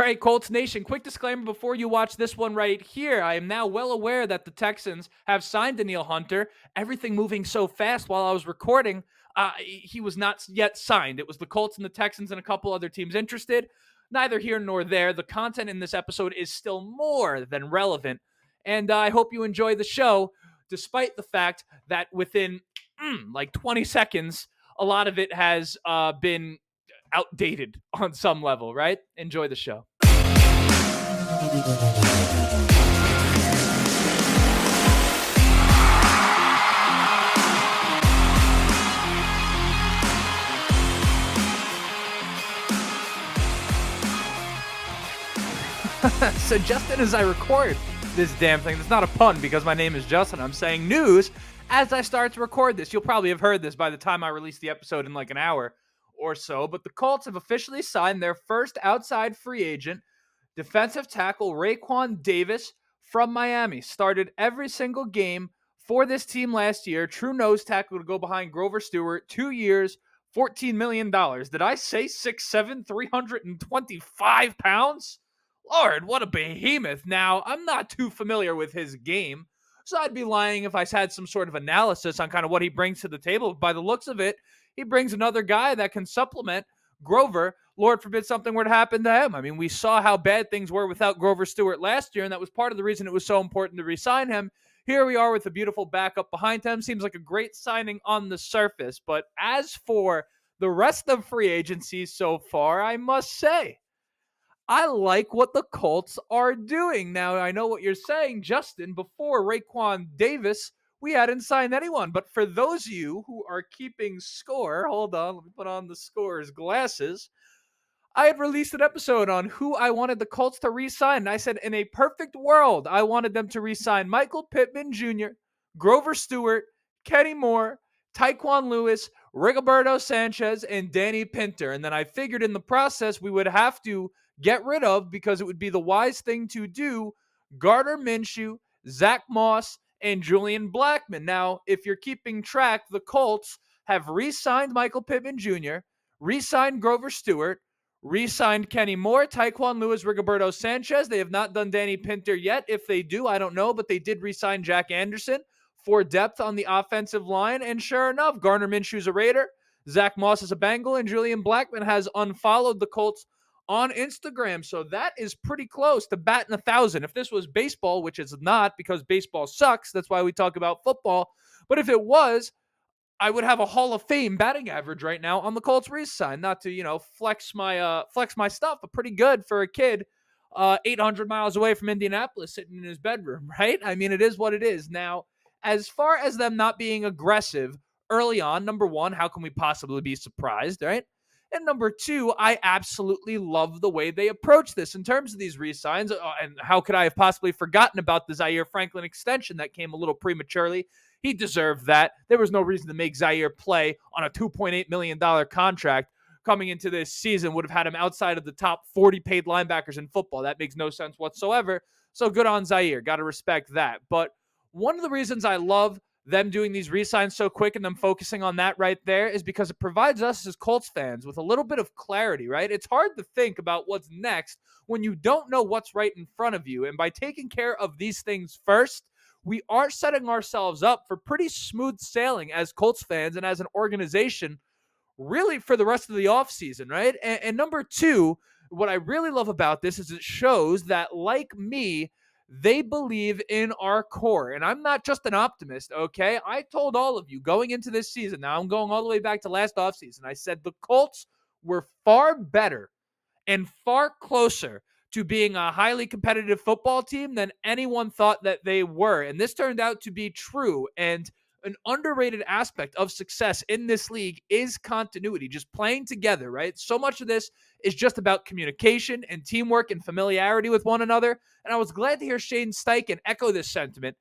right, Colts Nation, quick disclaimer before you watch this one right here. I am now well aware that the Texans have signed Danielle Hunter. Everything moving so fast while I was recording, he was not yet signed. It was the Colts and the Texans and a couple other teams interested. Neither here nor there. The content in this episode is still more than relevant, and I hope you enjoy the show, despite the fact that within like 20 seconds, a lot of it has been outdated on some level, right? Enjoy the show. So Justin, as I record this damn thing, it's not a pun because my name is Justin. I'm saying news as I start to record this. You'll probably have heard this by the time I release the episode in like an hour or so, but the Colts have officially signed their first outside free agent, defensive tackle Raekwon Davis from Miami. Started every single game for this team last year. True nose tackle to go behind Grover Stewart. 2 years, $14 million. Did I say 6'7", 325 pounds? Lord, what a behemoth. Now, I'm not too familiar with his game, so I'd be lying if I had some sort of analysis on kind of what he brings to the table. By the looks of it, he brings another guy that can supplement Grover. Lord forbid something were to happen to him. I mean, we saw how bad things were without Grover Stewart last year, and that was part of the reason it was so important to re-sign him. Here we are with a beautiful backup behind him. Seems like a great signing on the surface. But as for the rest of free agency so far, I must say, I like what the Colts are doing. Now, I know what you're saying, Justin. Before Raekwon Davis, we hadn't signed anyone. But for those of you who are keeping score, hold on, let me put on the scorer's glasses. I had released an episode on who I wanted the Colts to re-sign. And I said, in a perfect world, I wanted them to re-sign Michael Pittman Jr., Grover Stewart, Kenny Moore, Tyquan Lewis, Rigoberto Sanchez, and Danny Pinter. And then I figured in the process we would have to get rid of, because it would be the wise thing to do, Gardner Minshew, Zach Moss, and Julian Blackmon. Now, if you're keeping track, the Colts have re-signed Michael Pittman Jr., re-signed Grover Stewart, re-signed Kenny Moore, Tyquan Lewis, Rigoberto Sanchez. They have not done Danny Pinter yet. If they do, I don't know, but they did re-sign Jack Anderson for depth on the offensive line. And sure enough, Gardner Minshew's a Raider, Zach Moss is a Bengal, and Julian Blackmon has unfollowed the Colts on Instagram. So that is pretty close to batting 1,000. If this was baseball, which it's not because baseball sucks, that's why we talk about football. But if it was, I would have a Hall of Fame batting average right now on the Colts re-sign. Not to, flex my stuff, but pretty good for a kid 800 miles away from Indianapolis sitting in his bedroom, right? I mean, it is what it is. Now, as far as them not being aggressive early on, number one, how can we possibly be surprised, right? And number two, I absolutely love the way they approach this in terms of these re-signs. And how could I have possibly forgotten about the Zaire Franklin extension that came a little prematurely? He deserved that. There was no reason to make Zaire play on a $2.8 million contract. Coming into this season would have had him outside of the top 40 paid linebackers in football. That makes no sense whatsoever. So good on Zaire. Got to respect that. But one of the reasons I love them doing these re-signs so quick and them focusing on that right there is because it provides us as Colts fans with a little bit of clarity, right? It's hard to think about what's next when you don't know what's right in front of you. And by taking care of these things first, we are setting ourselves up for pretty smooth sailing as Colts fans and as an organization, really for the rest of the offseason, right? And number two, what I really love about this is it shows that, like me, they believe in our core. And I'm not just an optimist, okay? I told all of you going into this season, now I'm going all the way back to last offseason, I said the Colts were far better and far closer to being a highly competitive football team than anyone thought that they were. And this turned out to be true. And an underrated aspect of success in this league is continuity, just playing together, right? So much of this is just about communication and teamwork and familiarity with one another. And I was glad to hear Shane Steichen echo this sentiment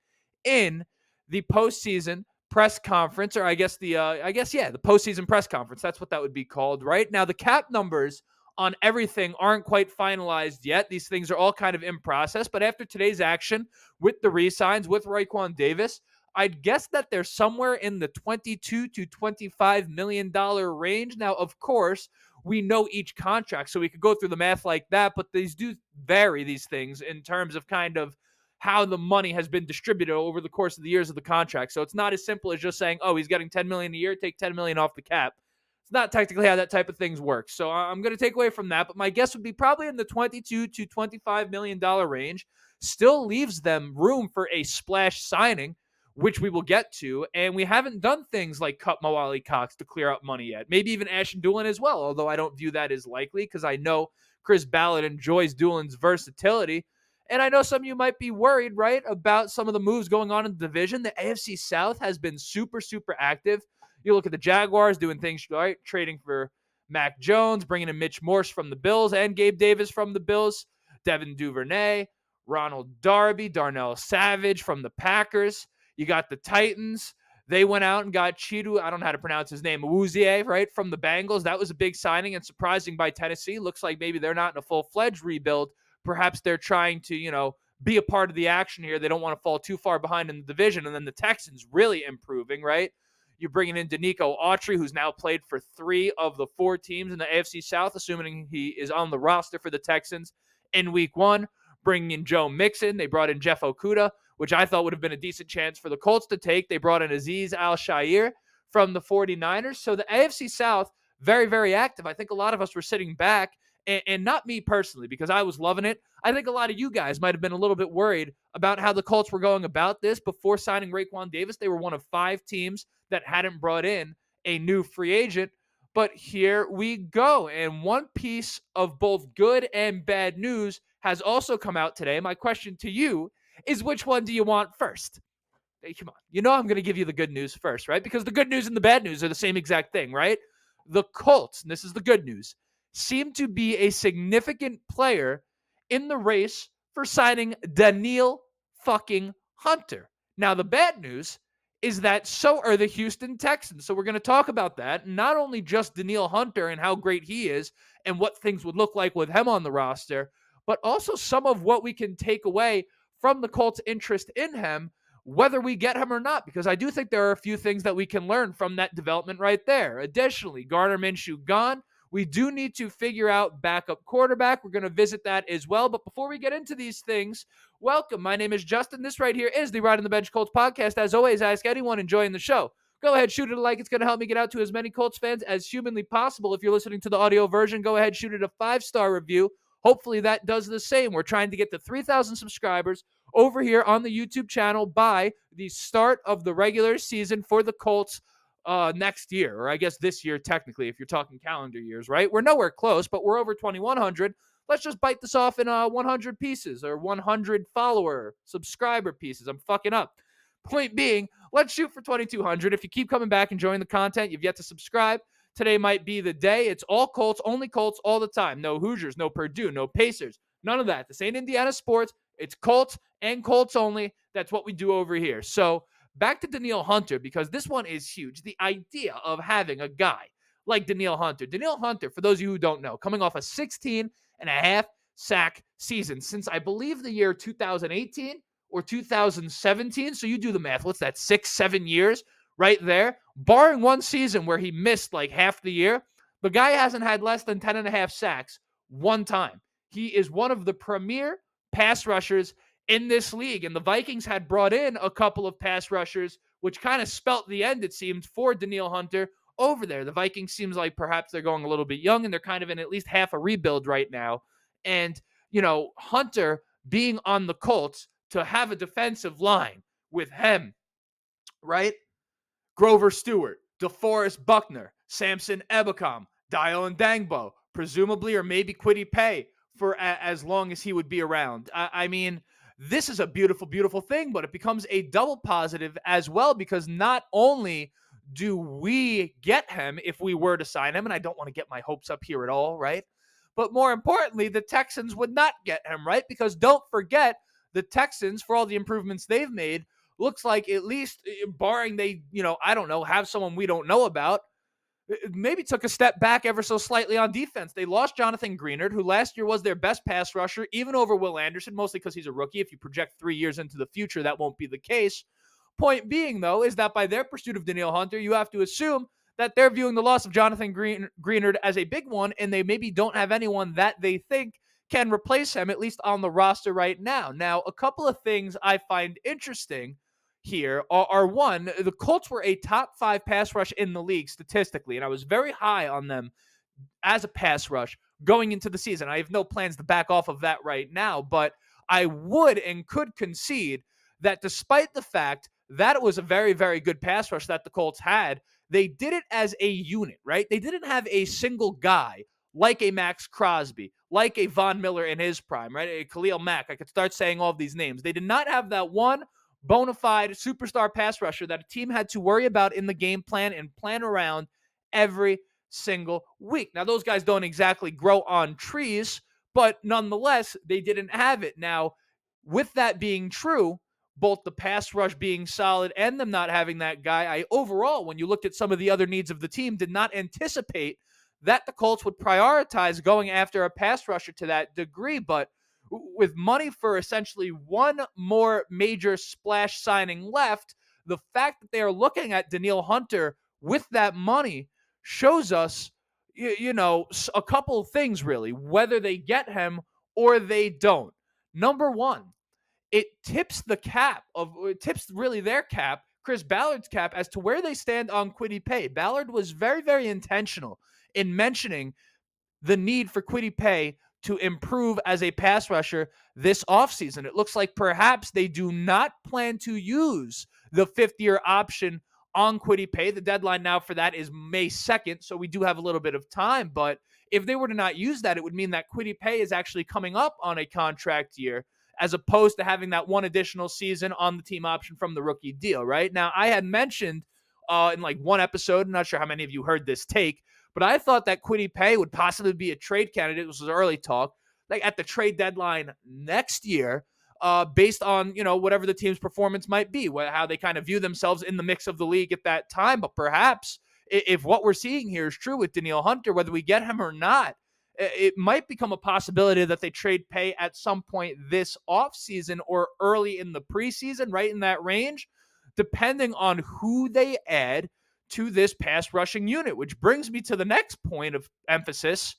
in the postseason press conference, or the postseason press conference. That's what that would be called, right? Now, the cap numbers on everything aren't quite finalized yet. These things are all kind of in process. But after today's action with the re-signs, with Raekwon Davis, I'd guess that they're somewhere in the $22 to $25 million range. Now, of course, we know each contract, so we could go through the math like that. But these do vary, these things, in terms of kind of how the money has been distributed over the course of the years of the contract. So it's not as simple as just saying, oh, he's getting 10 million a year, take 10 million off the cap. It's not technically how that type of things works. So I'm going to take away from that, but my guess would be probably in the 22 to 25 million dollar range. Still leaves them room for a splash signing, which we will get to. And we haven't done things like cut Mo Ali Cox to clear up money yet. Maybe even Ashton Doolin as well, although I don't view that as likely because I know Chris Ballard enjoys Doolin's versatility. And I know some of you might be worried, right, about some of the moves going on in the division. The AFC South has been super, super active. You look at the Jaguars doing things right, trading for Mac Jones, bringing in Mitch Morse from the Bills and Gabe Davis from the Bills, Devin Duvernay, Ronald Darby, Darnell Savage from the Packers. You got the Titans. They went out and got Chidu, I don't know how to pronounce his name, Awuzie, right, from the Bengals. That was a big signing and surprising by Tennessee. Looks like maybe they're not in a full-fledged rebuild. Perhaps they're trying to, be a part of the action here. They don't want to fall too far behind in the division. And then the Texans really improving, right? You're bringing in Danico Autry, who's now played for 3 of the 4 teams in the AFC South, assuming he is on the roster for the Texans in week 1. Bringing in Joe Mixon. They brought in Jeff Okudah, which I thought would have been a decent chance for the Colts to take. They brought in Azeez Al-Shaair from the 49ers. So the AFC South, very, very active. I think a lot of us were sitting back, and not me personally, because I was loving it. I think a lot of you guys might have been a little bit worried about how the Colts were going about this. Before signing Raekwon Davis, they were one of 5 teams that hadn't brought in a new free agent. But here we go. And one piece of both good and bad news has also come out today. My question to you is, which one do you want first? Hey, come on. I'm going to give you the good news first, right? Because the good news and the bad news are the same exact thing, right? The Colts, and this is the good news, seem to be a significant player in the race for signing Danielle fucking Hunter. Now, the bad news is that so are the Houston Texans. So we're going to talk about that. Not only just Danielle Hunter and how great he is and what things would look like with him on the roster, but also some of what we can take away from the Colts' interest in him, whether we get him or not, because I do think there are a few things that we can learn from that development right there. Additionally, Gardner Minshew gone. We do need to figure out backup quarterback. We're going to visit that as well. But before we get into these things, welcome. My name is Justin. This right here is the Ride on the Bench Colts podcast. As always, I ask anyone enjoying the show, go ahead, shoot it a like. It's going to help me get out to as many Colts fans as humanly possible. If you're listening to the audio version, go ahead, shoot it a 5-star review. Hopefully that does the same. We're trying to get to 3,000 subscribers over here on the YouTube channel by the start of the regular season for the Colts next year, or I guess this year technically, if you're talking calendar years, right? We're nowhere close, but we're over 2,100. Let's just bite this off in 100 pieces or 100 subscriber pieces. I'm fucking up. Point being, let's shoot for 2,200. If you keep coming back, enjoying the content, you've yet to subscribe, today might be the day. It's all Colts, only Colts all the time. No Hoosiers, no Purdue, no Pacers, none of that. This ain't Indiana sports. It's Colts and Colts only. That's what we do over here. So back to Danielle Hunter, because this one is huge. The idea of having a guy like Danielle Hunter. Danielle Hunter, for those of you who don't know, coming off a 16.5 sack season since I believe the year 2018 or 2017. So you do the math. What's that, 6-7 years right there? Barring one season where he missed like half the year, the guy hasn't had less than 10.5 sacks one time. He is one of the premier pass rushers in this league. And the Vikings had brought in a couple of pass rushers, which kind of spelt the end, it seemed, for Danielle Hunter over there. The Vikings seems like perhaps they're going a little bit young and they're kind of in at least half a rebuild right now. And, Hunter being on the Colts to have a defensive line with him, right? Grover Stewart, DeForest Buckner, Samson Ebukam, Dial Dangbo, presumably, or maybe Kwity Paye for as long as he would be around. I mean, this is a beautiful, beautiful thing, but it becomes a double positive as well, because not only do we get him if we were to sign him, and I don't want to get my hopes up here at all, right? But more importantly, the Texans would not get him, right? Because don't forget, the Texans, for all the improvements they've made, looks like, at least barring they, I don't know, have someone we don't know about, maybe took a step back ever so slightly on defense. They lost Jonathan Greenard, who last year was their best pass rusher, even over Will Anderson, mostly because he's a rookie. If you project 3 years into the future, that won't be the case. Point being, though, is that by their pursuit of Danielle Hunter, you have to assume that they're viewing the loss of Jonathan Greenard as a big one, and they maybe don't have anyone that they think can replace him, at least on the roster right now. Now, a couple of things I find interesting here are one, the Colts were a top 5 pass rush in the league statistically, and I was very high on them as a pass rush going into the season. I have no plans to back off of that right now, but I would and could concede that despite the fact that it was a very, very good pass rush that the Colts had, they did it as a unit, right? They didn't have a single guy like a Max Crosby, like a Von Miller in his prime, right? A Khalil Mack. I could start saying all of these names. They did not have that one bona fide superstar pass rusher that a team had to worry about in the game plan and plan around every single week. Now, those guys don't exactly grow on trees, but nonetheless, they didn't have it. Now, with that being true, both the pass rush being solid and them not having that guy, I overall, when you looked at some of the other needs of the team, did not anticipate that the Colts would prioritize going after a pass rusher to that degree. But with money for essentially one more major splash signing left, the fact that they are looking at Danielle Hunter with that money shows us, a couple of things really, whether they get him or they don't. Number one, it tips really their cap, Chris Ballard's cap, as to where they stand on Kwity Paye. Ballard was very, very intentional in mentioning the need for Kwity Paye to improve as a pass rusher this offseason. It looks like perhaps they do not plan to use the fifth-year option on Kwity Paye. The deadline now for that is May 2nd, so we do have a little bit of time. But if they were to not use that, it would mean that Kwity Paye is actually coming up on a contract year, as opposed to having that one additional season on the team option from the rookie deal, right? Now, I had mentioned in like one episode, I'm not sure how many of you heard this take, but I thought that Kwity Paye would possibly be a trade candidate. This was early talk, like at the trade deadline next year, based on, whatever the team's performance might be, how they kind of view themselves in the mix of the league at that time. But perhaps if what we're seeing here is true with Danielle Hunter, whether we get him or not, it might become a possibility that they trade Paye at some point this offseason or early in the preseason, right in that range, depending on who they add to this pass rushing unit, which brings me to the next point of emphasis.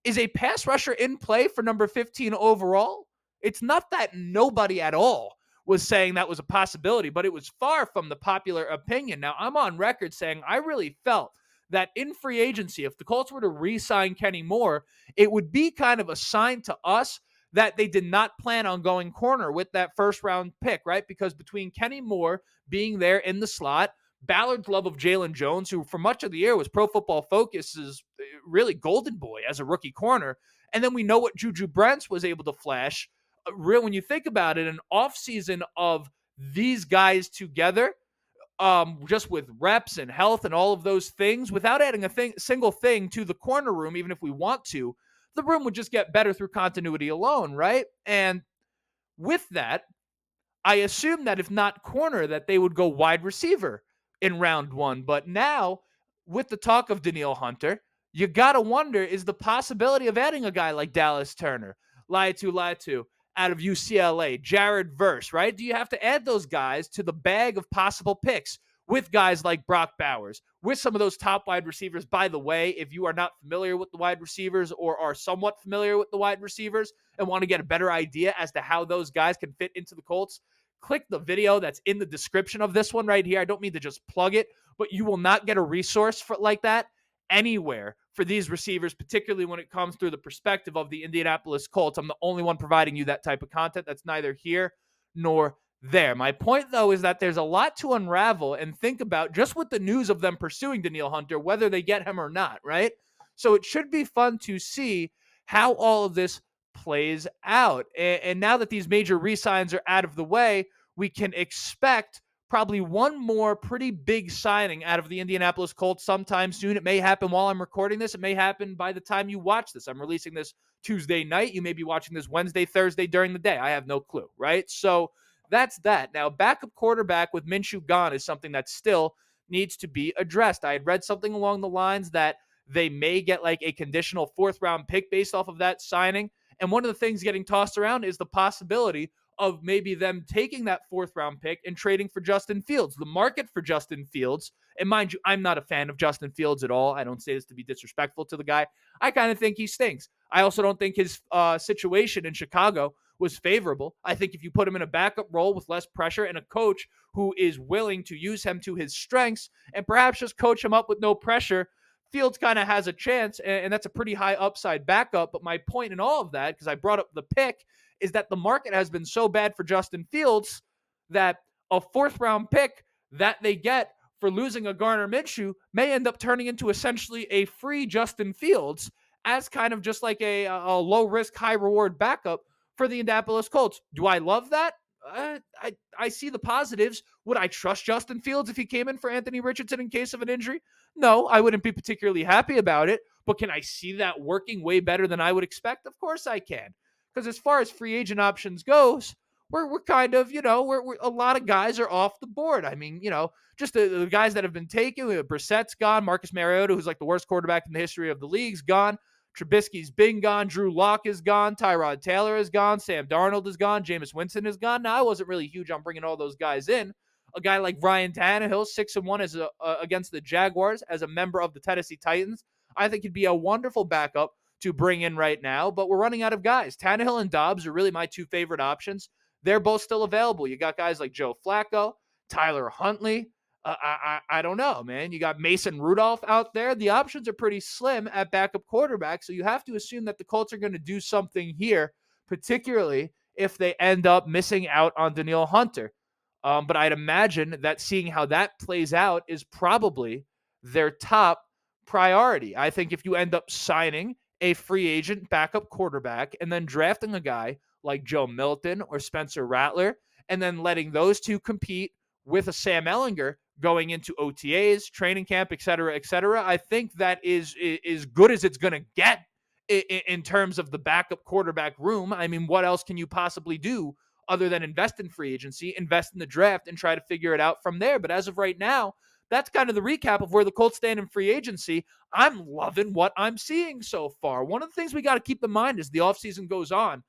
Is a pass rusher in play for number 15 overall? It's not that nobody at all was saying that was a possibility, but it was far from the popular opinion. Now, I'm on record saying I really felt that in free agency, if the Colts were to re-sign Kenny Moore, it would be kind of a sign to us that they did not plan on going corner with that first-round pick, right? Because between Kenny Moore being there in the slot, Ballard's love of Jalen Jones, who for much of the year was Pro Football Focus's really golden boy as a rookie corner, and then we know what Juju Brents was able to flash. When you think about it, an offseason of these guys together, just with reps and health and all of those things, without adding single thing to the corner room, even if we want to, the room would just get better through continuity alone, right? And with that, I assume that if not corner, that they would go wide receiver in round one. But now, with the talk of Danielle Hunter, you got to wonder, is the possibility of adding a guy like Dallas Turner, Laiatu, out of UCLA, Jared Verse, right? Do you have to add those guys to the bag of possible picks with guys like Brock Bowers, with some of those top wide receivers? By the way, if you are not familiar with the wide receivers or are somewhat familiar with the wide receivers and want to get a better idea as to how those guys can fit into the Colts, click the video that's in the description of this one right here. I don't mean to just plug it, but you will not get a resource like that anywhere for these receivers, particularly when it comes through the perspective of the Indianapolis Colts. I'm the only one providing you that type of content. That's neither here nor there. My point, though, is that there's a lot to unravel and think about just with the news of them pursuing Danielle Hunter, whether they get him or not, right? So it should be fun to see how all of this plays out. And now that these major re-signs are out of the way, we can expect probably one more pretty big signing out of the Indianapolis Colts sometime soon. It may happen while I'm recording this. It may happen by the time you watch this. I'm releasing this Tuesday night. You may be watching this Wednesday, Thursday during the day. I have no clue, right? So that's that. Now, backup quarterback with Minshew gone is something that still needs to be addressed. I had read something along the lines that they may get like a conditional 4th round pick based off of that signing. And one of the things getting tossed around is the possibility of maybe them taking that 4th round pick and trading for Justin Fields. The market for Justin Fields, and mind you, I'm not a fan of Justin Fields at all. I don't say this to be disrespectful to the guy. I kind of think he stinks. I also don't think his situation in Chicago was favorable. I think if you put him in a backup role with less pressure and a coach who is willing to use him to his strengths and perhaps just coach him up with no pressure, Fields kind of has a chance, and that's a pretty high upside backup. But my point in all of that, because I brought up the pick, is that the market has been so bad for Justin Fields that a 4th round pick that they get for losing a Gardner Minshew may end up turning into essentially a free Justin Fields as kind of just like a low risk, high reward backup for the Indianapolis Colts. Do I love that? I see the positives. Would I trust Justin Fields if he came in for Anthony Richardson in case of an injury? No, I wouldn't be particularly happy about it, but can I see that working way better than I would expect? Of course I can. Because as far as free agent options goes, we're kind of, we're a lot of guys are off the board. I mean, just the guys that have been taken. Brissett's gone. Marcus Mariota, who's like the worst quarterback in the history of the league's gone. Trubisky's been gone. Drew Lock is gone. Tyrod Taylor is gone. Sam Darnold is gone. Jameis Winston is gone. Now, I wasn't really huge on bringing all those guys in. A guy like Ryan Tannehill, 6-1 as against the Jaguars as a member of the Tennessee Titans, I think he'd be a wonderful backup to bring in right now, but we're running out of guys. Tannehill and Dobbs are really my 2 favorite options. They're both still available. You got guys like Joe Flacco, Tyler Huntley. I don't know, man. You got Mason Rudolph out there. The options are pretty slim at backup quarterback, so you have to assume that the Colts are going to do something here, particularly if they end up missing out on Danielle Hunter. But I'd imagine that seeing how that plays out is probably their top priority. I think if you end up signing a free agent backup quarterback and then drafting a guy like Joe Milton or Spencer Rattler and then letting those two compete with a Sam Ehlinger going into OTAs, training camp, et cetera, I think that is good as it's going to get in terms of the backup quarterback room. I mean, what else can you possibly do other than invest in free agency, invest in the draft, and try to figure it out from there? But as of right now, that's kind of the recap of where the Colts stand in free agency. I'm loving what I'm seeing so far. One of the things we got to keep in mind as the offseason goes on,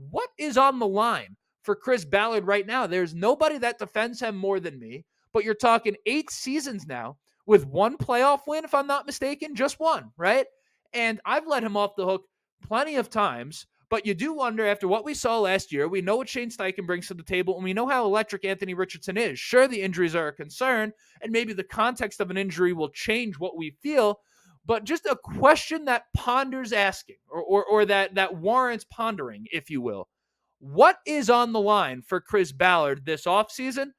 what is on the line for Chris Ballard right now? There's nobody that defends him more than me, but you're talking 8 seasons now with 1 playoff win, if I'm not mistaken, just 1, right? And I've let him off the hook plenty of times, but you do wonder, after what we saw last year, we know what Shane Steichen brings to the table, and we know how electric Anthony Richardson is. Sure, the injuries are a concern, and maybe the context of an injury will change what we feel, but just a question that ponders asking, or that warrants pondering, if you will. What is on the line for Chris Ballard this offseason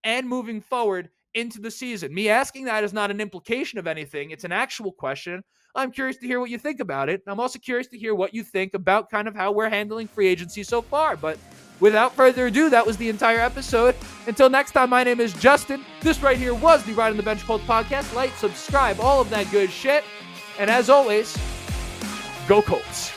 and moving forward into the season? Me asking that is not an implication of anything. It's an actual question. I'm curious to hear what you think about it. I'm also curious to hear what you think about kind of how we're handling free agency so far. But without further ado, that was the entire episode. Until next time, my name is Justin. This right here was the Ride on the Bench Colts podcast. Like, subscribe, all of that good shit. And as always, go Colts.